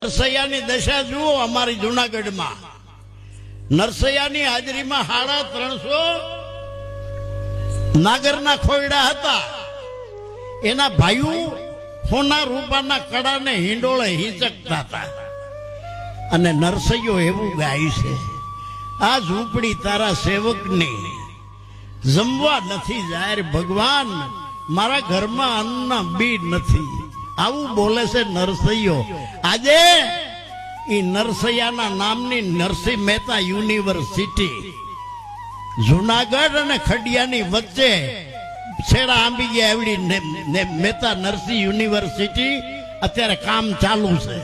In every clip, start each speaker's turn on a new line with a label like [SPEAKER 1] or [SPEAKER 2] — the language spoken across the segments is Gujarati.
[SPEAKER 1] નરસૈયાની દશા જુઓ અમારી જુનાગઢમાં. નરસૈયાની હાજરીમાં 350 નાગરના ખોયડા હતા. એના ભાઈઓ સોના રૂપાના કડાને હિંડોળે હિંચકતા હતા. અને નરસૈયો એવું ગાય છે, આ ઝૂંપડી તારા સેવકની, જમવા નથી જાય ભગવાન, મારા ઘરમાં અન્ન બી નથી. આવું બોલે છે નરસૈયો. આજે એ નરસૈયાના નામની નરસિંહ મહેતા યુનિવર્સિટી જુનાગઢ અને ખડિયાની વચ્ચે છેડા આંબી ગયા એવડી મહેતા નરસિંહ યુનિવર્સિટી અત્યારે કામ ચાલુ છે.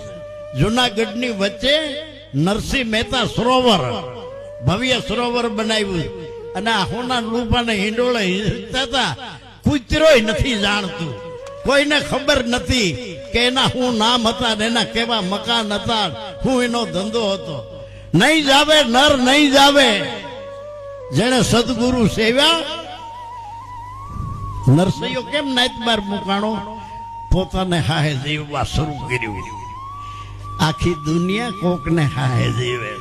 [SPEAKER 1] જુનાગઢની વચ્ચે નરસિંહ મહેતા સરોવર, ભવ્ય સરોવર બનાવ્યું. અને આ હોના રૂપાને હિંડોળે હિંચતા હતા. કૂતરોય નથી જાણતું, કોઈને ખબર નથી કે એના શું નામ હતા ને એના કેવા મકાન હતા, શું એનો ધંધો હતો. નહીં જાવે નર નહીં જાવે જેને સદગુરુ સેવ્યા. નરસૈયો કેમ નાતબાર મુકાણો? પોતાને હાહે જીવવા શરૂ કર્યું. આખી દુનિયા કોકને હાહે જીવે.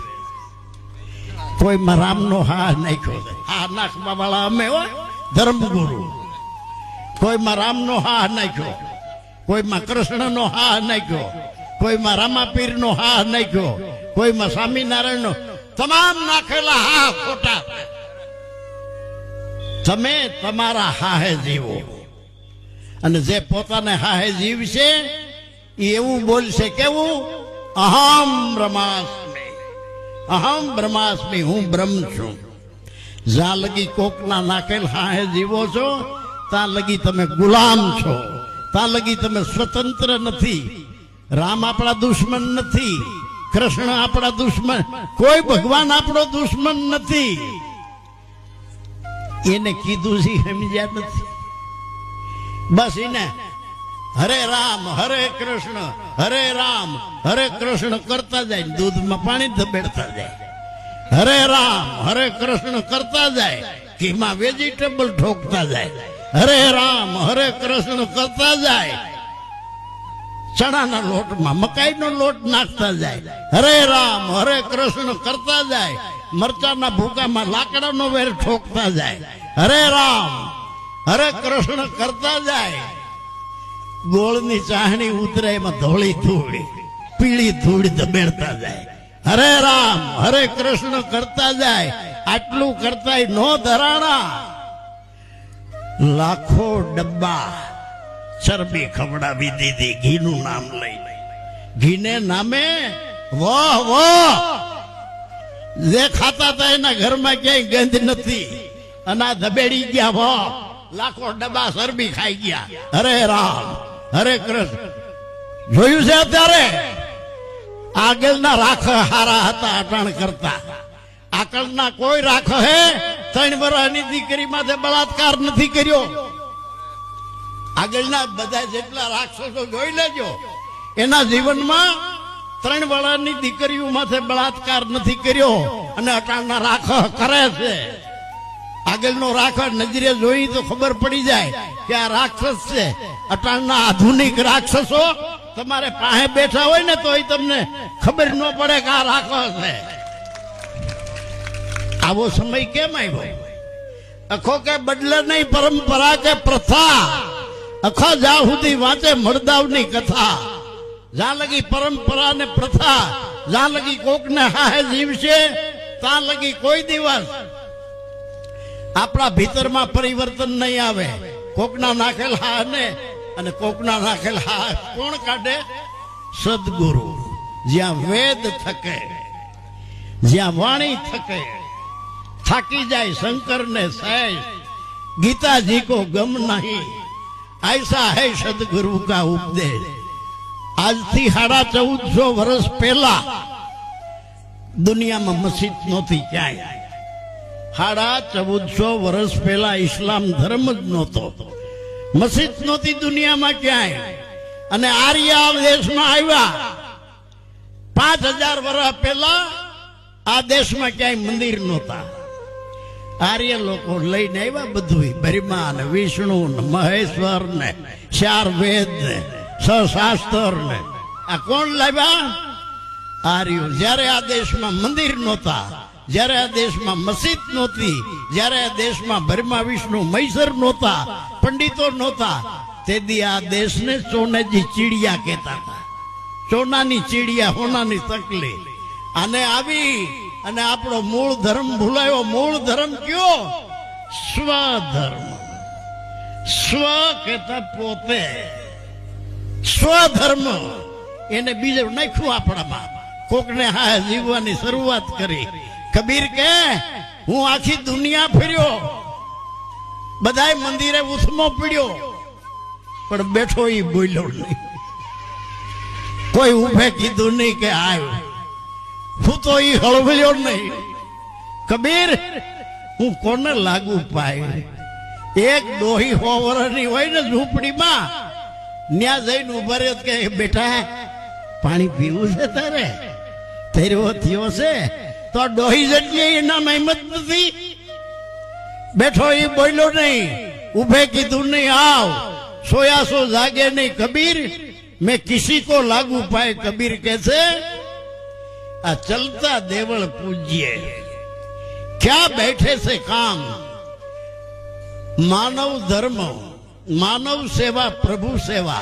[SPEAKER 1] કોઈમાં રામનો હા નાખ્યો, હા નાખવા વાળા અમે હોય ધર્મગુરુ. કોઈમાં રામનો હા નાખ્યો, કોઈમાં કૃષ્ણનો હા નાખ્યો, કોઈમાં રામાપીરનો હા નાખ્યો, કોઈમાં સ્વામિનારાયણનો. તમામ નાખેલા હા ખોટા. તમે તમારા હાહે જીવો. અને જે પોતાને હાહે જીવશે એ એવું બોલશે, કેવું? અહમ બ્રહ્માસ્મી, અહમ બ્રહ્માસ્મી, હું બ્રહ્મ છું. જ્યાં લગી કોકના નાખેલ હાહે જીવો છો ત્યાં લગી તમે ગુલામ છો, ત્યાં લગી તમે સ્વતંત્ર નથી. રામ આપણા દુશ્મન નથી, કૃષ્ણ આપણા દુશ્મન, કોઈ ભગવાન આપણો દુશ્મન નથી. એને કીધું છે સમજ્યા નથી. બસ એને હરે રામ હરે કૃષ્ણ હરે રામ હરે કૃષ્ણ કરતા જાય, દૂધમાં પાણી ધબેડતા જાય. હરે રામ હરે કૃષ્ણ કરતા જાય, ઘીમાં વેજીટેબલ ઠોકતા જાય. હરે રામ હરે કૃષ્ણ કરતા જાય, ચણાના લોટમાં મકાઈનો લોટ નાખતા જાય. હરે રામ હરે કૃષ્ણ કરતા જાય, મરચાના ભૂકામાં લાકડાનો વેર ઠોકતા જાય. હરે રામ હરે કૃષ્ણ કરતા જાય. ગોળની ચાહણી ઉતરે એમાં ધોળી ધૂળ, પીળી ધૂળ ધબેડતા જાય. હરે રામ હરે કૃષ્ણ કરતા જાય. આટલું કરતા નો ધરાણા. લાખો ડબ્બા ચરબી ખવડાવી દીધી ઘીનું નામ લઈ. ઘીને નામે વાહ વાહ, જે ખાતા હતા એના ઘરમાં ક્યાંય ગંધ નથી. અને આ ધબેડી ગયા વાહ, લાખો ડબ્બા ચરબી ખાઈ ગયા. હરે રામ હરે કૃષ્ણ. જોયું છે અત્યારે આગળના રાખ હારા હતા અટાણ કરતા. આગળના કોઈ રાખ હે 3 વર્ષની દીકરી માથે બળાત્કાર નથી કર્યો. આગળના બધા જેટલા રાક્ષસો જોઈ લેજો, એના જીવનમાં 3 વર્ષની દીકરીઓ માથે બળાત્કાર નથી કર્યો. અને અટાણના રાખ કરે છે. આગળનો રાખ નજરે જોઈ તો ખબર પડી જાય કે આ રાક્ષસ છે. અટાણના આધુનિક રાક્ષસો તમારે પાસે બેઠા હોય ને તો તમને ખબર ન પડે કે આ રાક્ષસ છે. આવો સમય કેમ આવ્યો? અખો કે બદલે નહીં પરંપરા કે પ્રથા, અખો જ્યાં સુધી વાંચે મળદાવની કથા. જ્યાં લગી પરંપરા ને પ્રથા, જ્યાં લગી કોકને હાહે જીવશે ત્યાં લગી કોઈ દિવસ આપણા ભીતરમાં પરિવર્તન નહીં આવે. કોકના નાખેલ હા ને અને કોકના નાખેલ હા કોણ કાઢે? સદગુરુ. જ્યાં વેદ થકે, જ્યાં વાણી થકે, થાકી જાય શંकर ने सहज, गीता जी को गम नहीं, ऐसा है सदगुरु का उपदेश. आज थी 1450 વર્ષ પહેલા દુનિયામાં મસ્જિદ નહોતી ક્યાંય. 1450 વર્ષ પહેલા ઇસ્લામ ધર્મ જ નહોતો, મસ્જિદ નહોતી દુનિયામાં ક્યાંય. અને આર્ય દેશમાં આવ્યા 5000 વર્ષ પહેલા આ દેશમાં ક્યાંય મંદિર નહોતા. આર્ય લોકો લઈને આવ્યા બધું, બ્રહ્મા ને વિષ્ણુ ને મહેશ્વર ને 4 વેદ ને 6 શાસ્ત્ર ને. આ કોણ લાવ્યા? આ રહ્યું. જ્યારે આ દેશમાં મંદિર નહોતા, જ્યારે આ દેશમાં મસ્જિદ નહોતી, જ્યારે આ દેશમાં બ્રહ્મા વિષ્ણુ મૈસર નહોતા, પંડિતો નહોતા, તેથી આ દેશને સોનેજી ચીડિયા કહેતા હતા. સોનાની ચીડિયા, હોનાની તકલી. અને આવી અને આપણો મૂળ ધર્મ ભૂલાયો. મૂળ ધર્મ કયો? સ્વધર્મ. સ્વ કહેતા પોતે, સ્વધર્મ એને બીજે નાખ્યું આપણામાં. કોકને હા જીવવાની શરૂઆત કરી. કબીર કે હું આખી દુનિયા ફર્યો, બધાય મંદિરે ઉથમો પીડ્યો, પણ બેઠો ઈ બોલ્યો નહીં. કોઈ ઉભે કીધું નહીં કે આવ્યો. હું તો ઈ હળવળ્યો નહીં. કબીર હું કોને લાગુ પાય? એક ડોહી 100 વર્ષની હોય ને ઝૂંપડીમાં, ન્યા જઈને ઉભા રહ્યો કે બેટા પાણી પીવું છે તારે? તેરો થયો છે તો ડોહી જેટલી એના મહેમત નથી. બેઠો એ બોલ્યો નહીં, ઉભે કીધું નહીં આવ, સોયા સો જાગે નહીં. કબીર મેં કિસી को लागू पाए. कबीर कैसे? आ चलता देवल पूज्य, क्या बैठे से काम. मानव धर्म, मानव सेवा, प्रभु सेवा.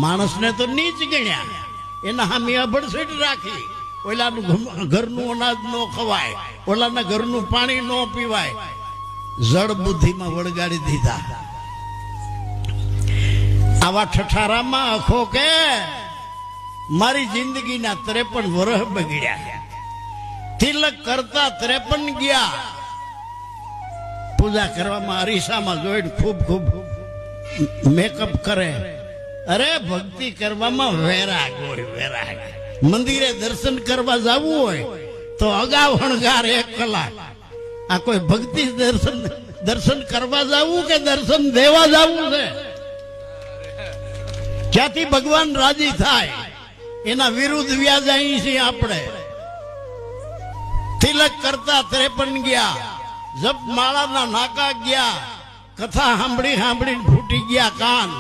[SPEAKER 1] मानस ने तो नीच गण्या, एना हामी अबड़सेट राखी. ओलाનું ઘરનું અનાજ નો ખવાય, ઓલાના ઘરનું પાણી નો પીવાય, જળ બુદ્ધિમાં વળગાડી દીધા. આવા ઠઠારામાં અખો કે મારી જિંદગીના 53 વર્ષ બગડ્યા. તિલક કરતા 53 ગયા. પૂજા કરવામાં અરીસામાં જોઈને ખૂબ ખૂબ મેકઅપ કરે. અરે ભક્તિ કરવામાં વેરાગ હોય, વેરાગ. મંદિરે દર્શન કરવા જવું હોય તો અગાઉ હણગાર 1 કલાક. આ કોઈ ભક્તિ દર્શન કરવા જવું કે દર્શન દેવા જવું છે? જ્યાંથી ભગવાન રાજી થાય એના વિરુદ્ધ વ્યાજાઈ છીએ આપણે. તિલક કરતા 53 ગયા, જપ માળાના નાકા ગયા, કથા સાંભળી સાંભળીને ફૂટી ગયા કાન.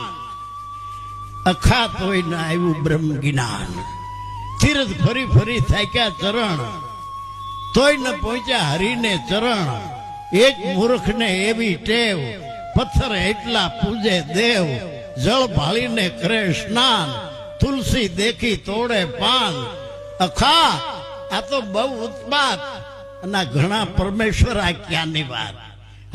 [SPEAKER 1] અખા તોય ના આવ્યું બ્રહ્મ જ્ઞાન. તીર્થ ફરી ફરી થાક્યા ચરણ, તોય ન પહોંચ્યા હરીને ચરણ. એક મૂર્ખને એવી ટેવ, પથ્થર એટલા પૂજે દેવ. જળ ભાળીને કરે સ્નાન, તુલસી દેખી તોડે પાન. અખા આ તો બહુ ઉત્પાત અને ઘણા પરમેશ્વર આખ્યાની વાત.